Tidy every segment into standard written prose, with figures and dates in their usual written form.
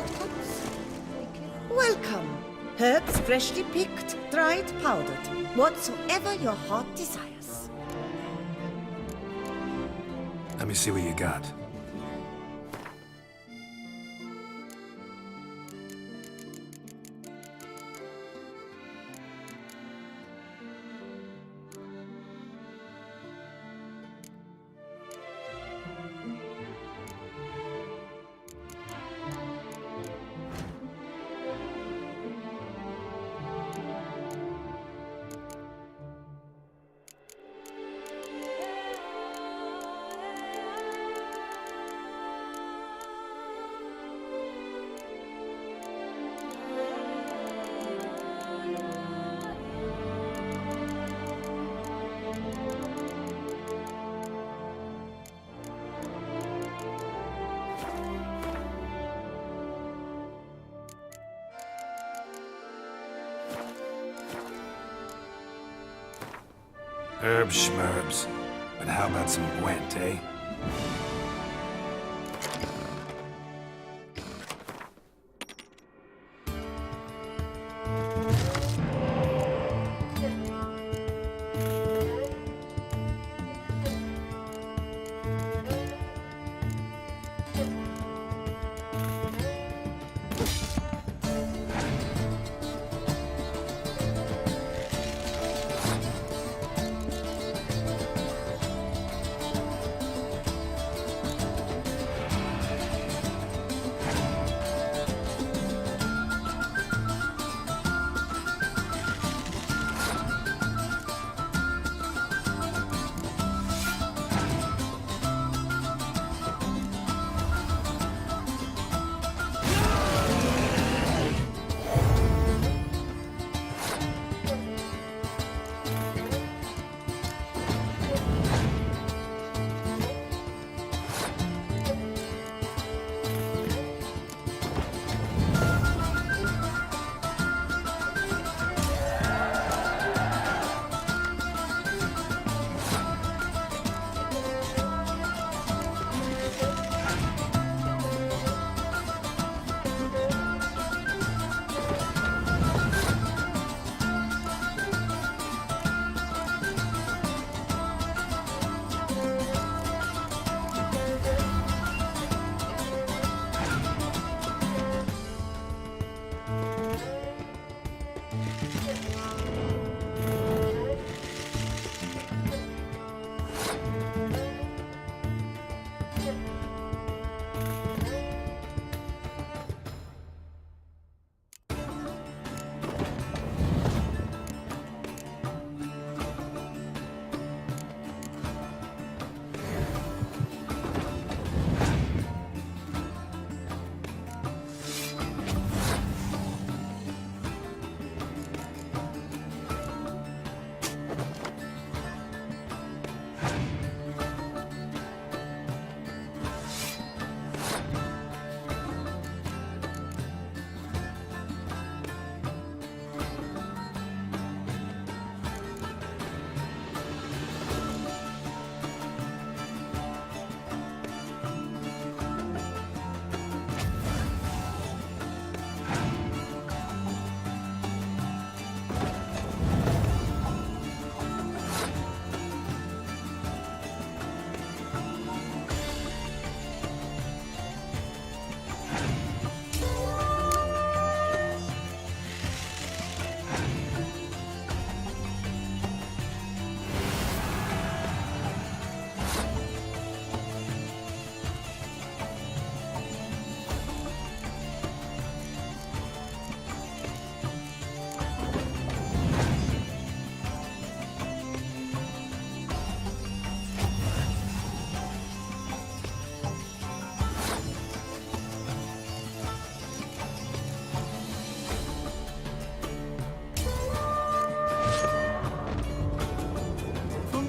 shortcuts? Welcome. Herbs freshly picked, dried, powdered. Whatsoever your heart desires. Let me see what you got. Herbs schmerbs. But how about some Gwent, eh?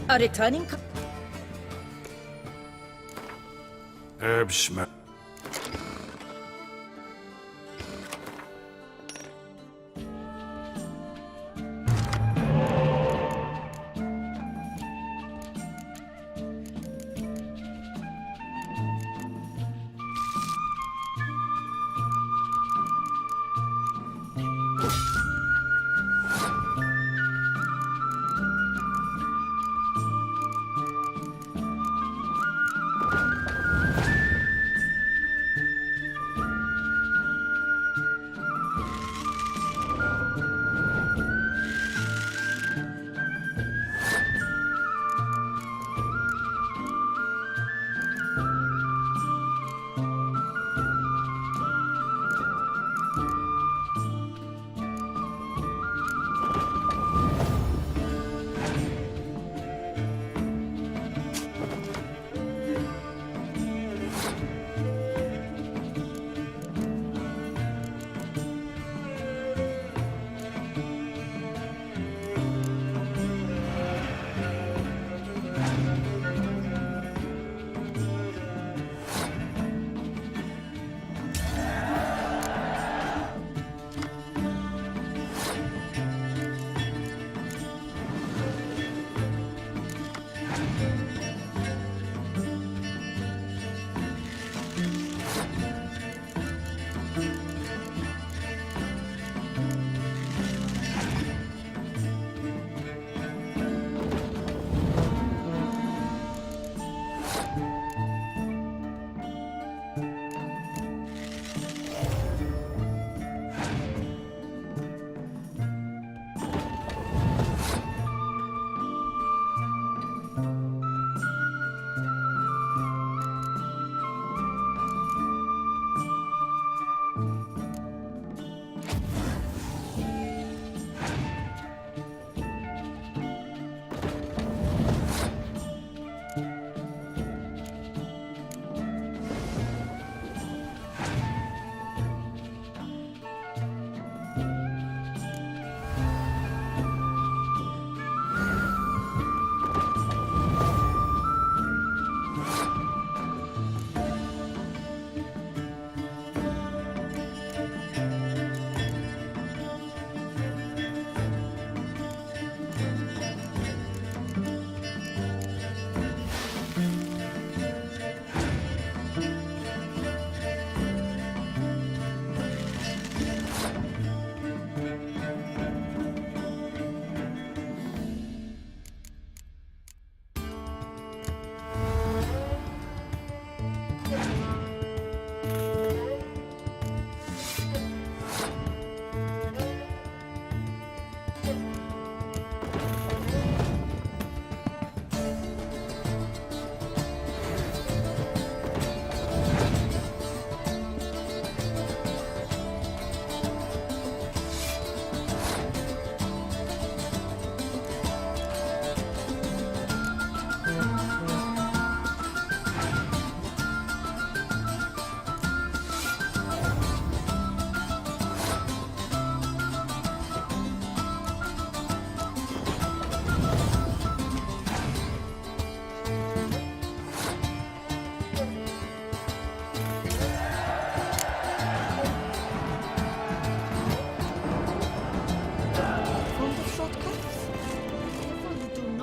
A returning Herbs schmerb.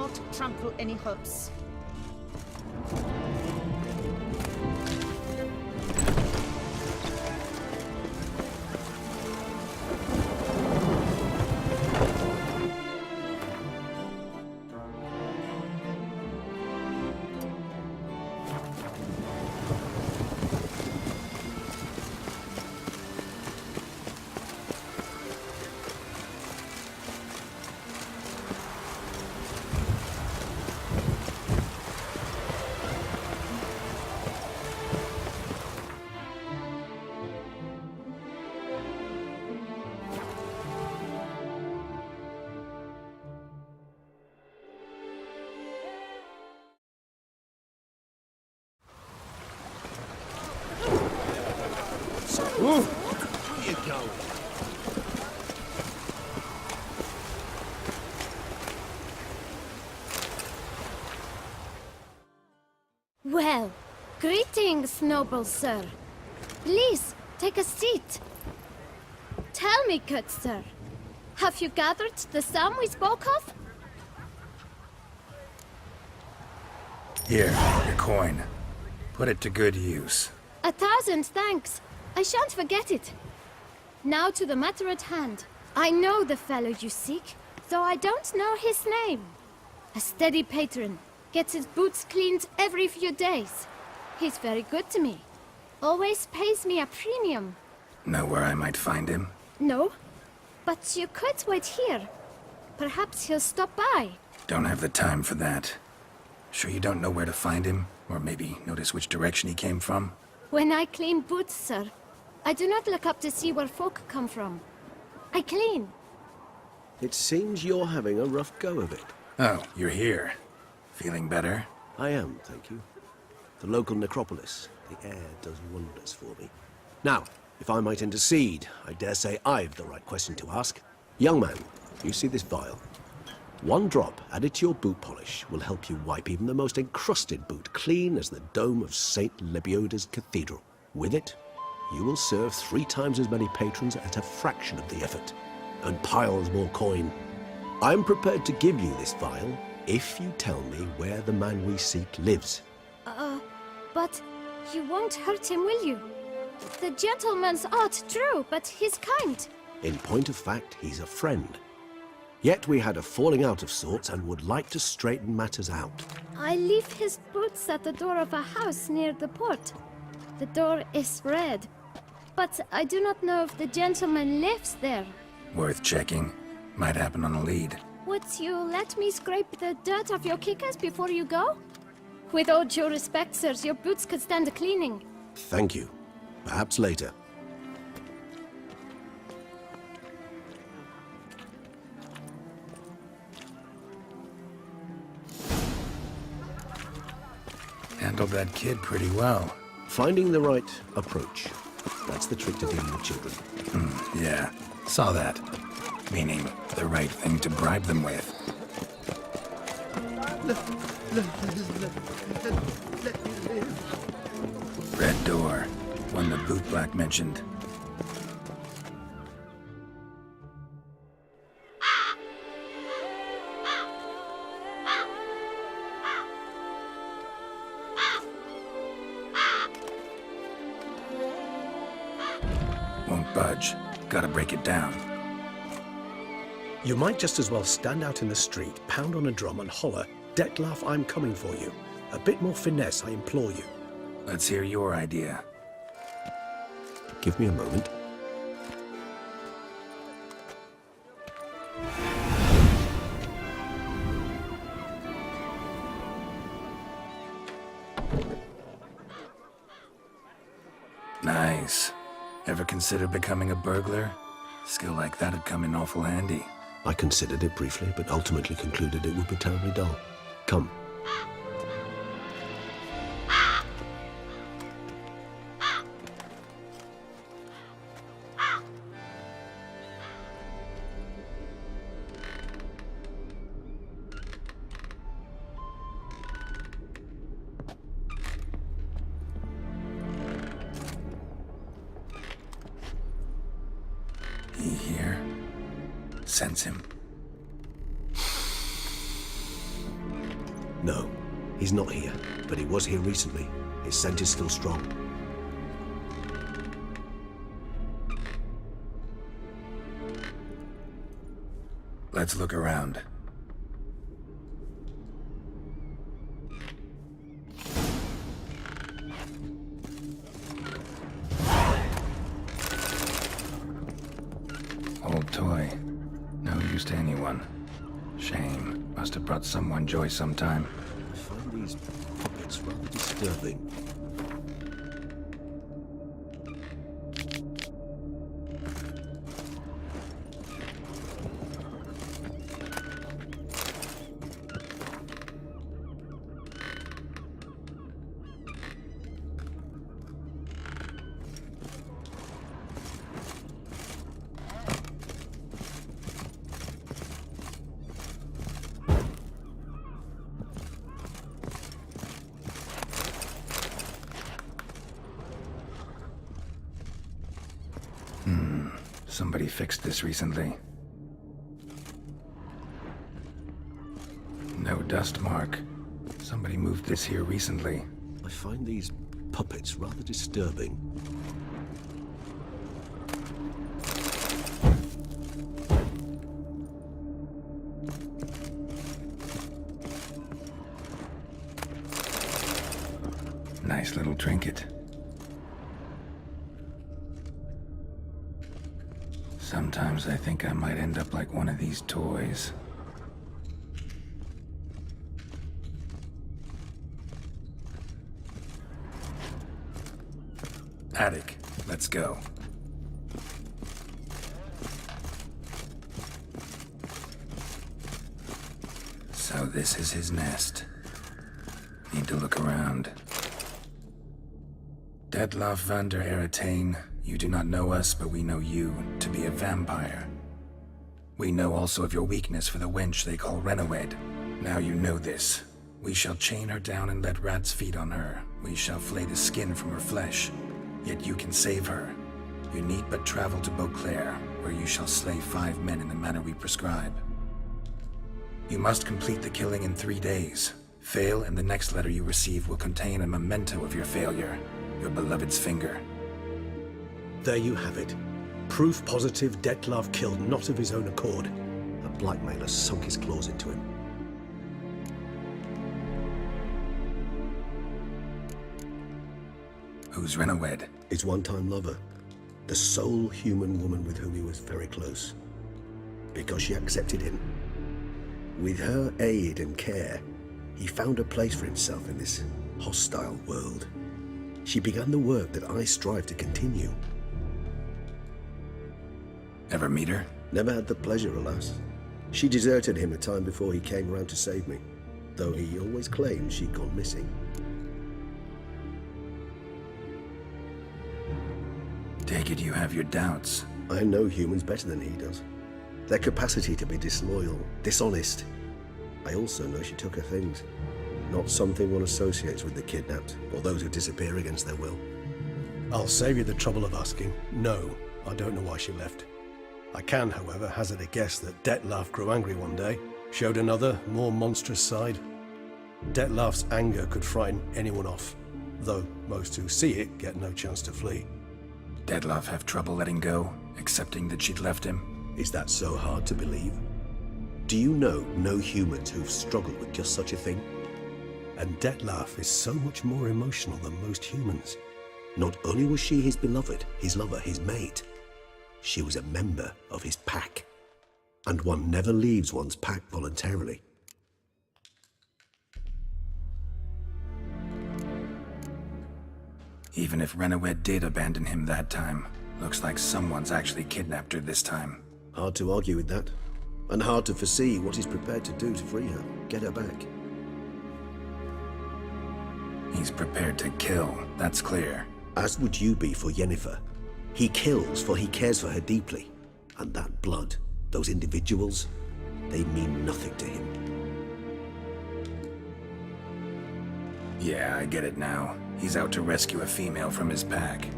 not trample any hopes. Where you going? Well, greetings, noble sir. Please, take a seat. Tell me, good sir, have you gathered the sum we spoke of? Here, your coin. Put it to good use. 1,000 thanks. I shan't forget it. Now to the matter at hand. I know the fellow you seek, though I don't know his name. A steady patron. Gets his boots cleaned every few days. He's very good to me. Always pays me a premium. Know where I might find him? No, but you could wait here. Perhaps he'll stop by. Don't have the time for that. Sure you don't know where to find him? Or maybe notice which direction he came from? When I clean boots, sir, I do not look up to see where folk come from. I clean. It seems you're having a rough go of it. Oh, you're here. Feeling better? I am, thank you. The local necropolis. The air does wonders for me. Now, if I might intercede, I dare say I've the right question to ask. Young man, you see this vial? One drop added to your boot polish will help you wipe even the most encrusted boot clean as the dome of St. Lebioda's Cathedral. With it, you will serve 3 times as many patrons at a fraction of the effort, and piles more coin. I'm prepared to give you this vial if you tell me where the man we seek lives. But you won't hurt him, will you? The gentleman's odd, true, but he's kind. In point of fact, he's a friend. Yet we had a falling out of sorts and would like to straighten matters out. I leave his boots at the door of a house near the port. The door is red, but I do not know if the gentleman lives there. Worth checking. Might happen on a lead. Would you let me scrape the dirt off your kickers before you go? With all due respect, sirs, your boots could stand a cleaning. Thank you. Perhaps later. Handled that kid pretty well. Finding the right approach. That's the trick to dealing with children. Yeah, saw that. Meaning, the right thing to bribe them with. Red door. One the boot black mentioned. Won't budge. Gotta break it down. You might just as well stand out in the street, pound on a drum and holler, "Dettlaff, I'm coming for you." A bit more finesse, I implore you. Let's hear your idea. Give me a moment. Nice. Ever consider becoming a burglar? Skill like that'd come in awful handy. I considered it briefly, but ultimately concluded it would be terribly dull. Come. He here? Sense him. No, he's not here, but he was here recently. His scent is still strong. Let's look around. Old toy. No use to anyone. Shame. Must have brought someone joy sometime. I find these puppets rather disturbing. Somebody fixed this recently. No dust mark. Somebody moved this here recently. I find these puppets rather disturbing. Nice little trinket. Sometimes I think I might end up like one of these toys. Attic, let's go. So this is his nest. Need to look around. Detloff van der Eretain, you do not know us, but we know you to be a vampire. We know also of your weakness for the wench they call Renawed. Now you know this. We shall chain her down and let rats feed on her. We shall flay the skin from her flesh. Yet you can save her. You need but travel to Beauclair, where you shall slay 5 men in the manner we prescribe. You must complete the killing in 3 days. Fail, and the next letter you receive will contain a memento of your failure. Your beloved's finger. There you have it. Proof positive Detlav killed not of his own accord. A blackmailer sunk his claws into him. Who's Renawed? His one-time lover. The sole human woman with whom he was very close. Because she accepted him. With her aid and care, he found a place for himself in this hostile world. She began the work that I strive to continue. Ever meet her? Never had the pleasure, alas. She deserted him a time before he came around to save me, though he always claimed she'd gone missing. Take it you have your doubts. I know humans better than he does. Their capacity to be disloyal, dishonest. I also know she took her things. Not something one associates with the kidnapped, or those who disappear against their will. I'll save you the trouble of asking. No, I don't know why she left. I can, however, hazard a guess that Detlav grew angry one day, showed another, more monstrous side. Detlav's anger could frighten anyone off, though most who see it get no chance to flee. Detlav have trouble letting go, accepting that she'd left him? Is that so hard to believe? Do you know no humans who've struggled with just such a thing? And Detlav is so much more emotional than most humans. Not only was she his beloved, his lover, his mate, she was a member of his pack. And one never leaves one's pack voluntarily. Even if Renawed did abandon him that time, looks like someone's actually kidnapped her this time. Hard to argue with that. And hard to foresee what he's prepared to do to free her, get her back. He's prepared to kill, that's clear. As would you be for Yennefer. He kills for he cares for her deeply. And that blood, those individuals, they mean nothing to him. Yeah, I get it now. He's out to rescue a female from his pack.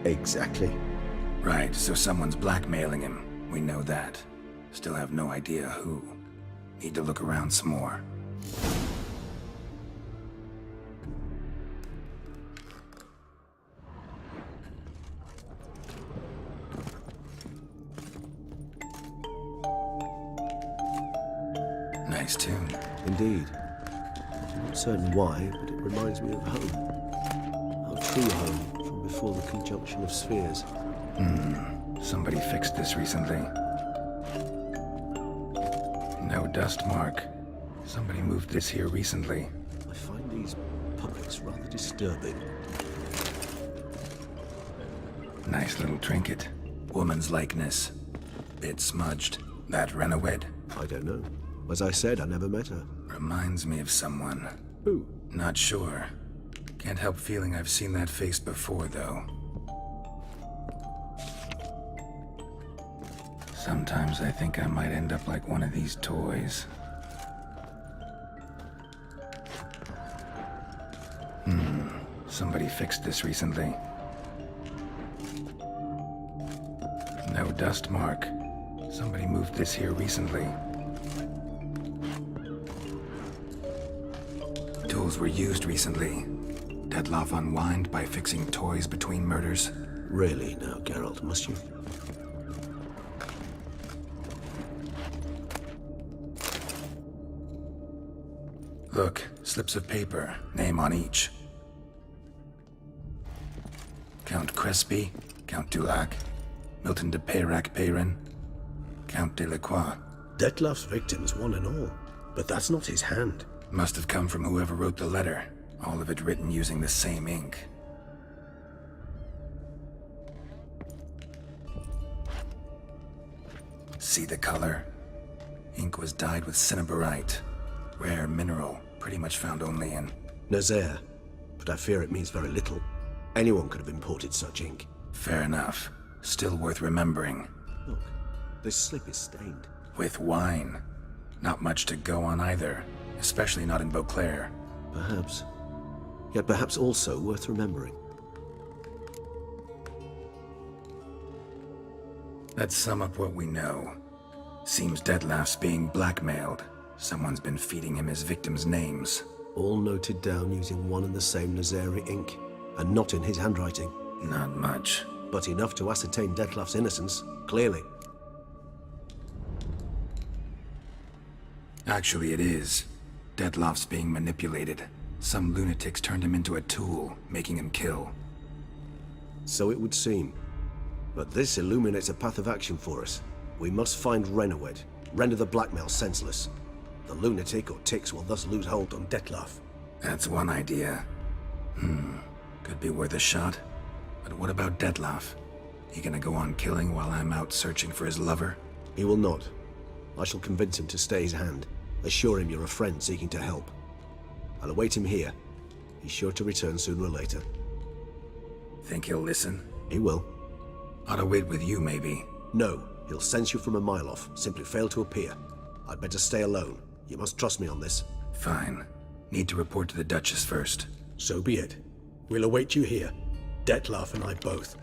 Exactly. Right, so someone's blackmailing him. We know that. Still have no idea who. Need to look around some more. Nice tune. Indeed. I'm not certain why, but it reminds me of home. Our true home from before the conjunction of spheres. Somebody fixed this recently. No dust mark. Somebody moved this here recently. I find these puppets rather disturbing. Nice little trinket. Woman's likeness. Bit smudged. That Renowed? I don't know. As I said, I never met her. Reminds me of someone. Who? Not sure. Can't help feeling I've seen that face before, though. Sometimes I think I might end up like one of these toys. Somebody fixed this recently. No dust mark. Somebody moved this here recently. Tools were used recently. Dettlaff unwind by fixing toys between murders. Really now, Geralt, must you? Look, slips of paper, name on each. Count Crespi, Count Dulac, Milton de Peyrac-Peyrin, Count Delacroix. Dettlaff's victims, one and all. But that's not his hand. Must have come from whoever wrote the letter. All of it written using the same ink. See the color? Ink was dyed with cinnabarite. Rare mineral, pretty much found only in... Nazaire. But I fear it means very little. Anyone could have imported such ink. Fair enough. Still worth remembering. Look, this slip is stained. With wine. Not much to go on either. Especially not in Beauclair. Perhaps. Yet perhaps also worth remembering. Let's sum up what we know. Seems Dettlaff's being blackmailed. Someone's been feeding him his victims' names. All noted down using one and the same Nazaire ink. And not in his handwriting. Not much. But enough to ascertain Dettlaff's innocence, clearly. Actually, it is. Dettlaff's being manipulated. Some lunatics turned him into a tool, making him kill. So it would seem. But this illuminates a path of action for us. We must find Renowed, render the blackmail senseless. The lunatic or ticks will thus lose hold on Dettlaff. That's one idea. Could be worth a shot. But what about Dettlaff? He gonna go on killing while I'm out searching for his lover? He will not. I shall convince him to stay his hand. Assure him you're a friend seeking to help. I'll await him here. He's sure to return sooner or later. Think he'll listen? He will. Ought to wait with you, maybe. No, he'll sense you from a mile off. Simply fail to appear. I'd better stay alone. You must trust me on this. Fine. Need to report to the Duchess first. So be it. We'll await you here. Dettlaff and I both.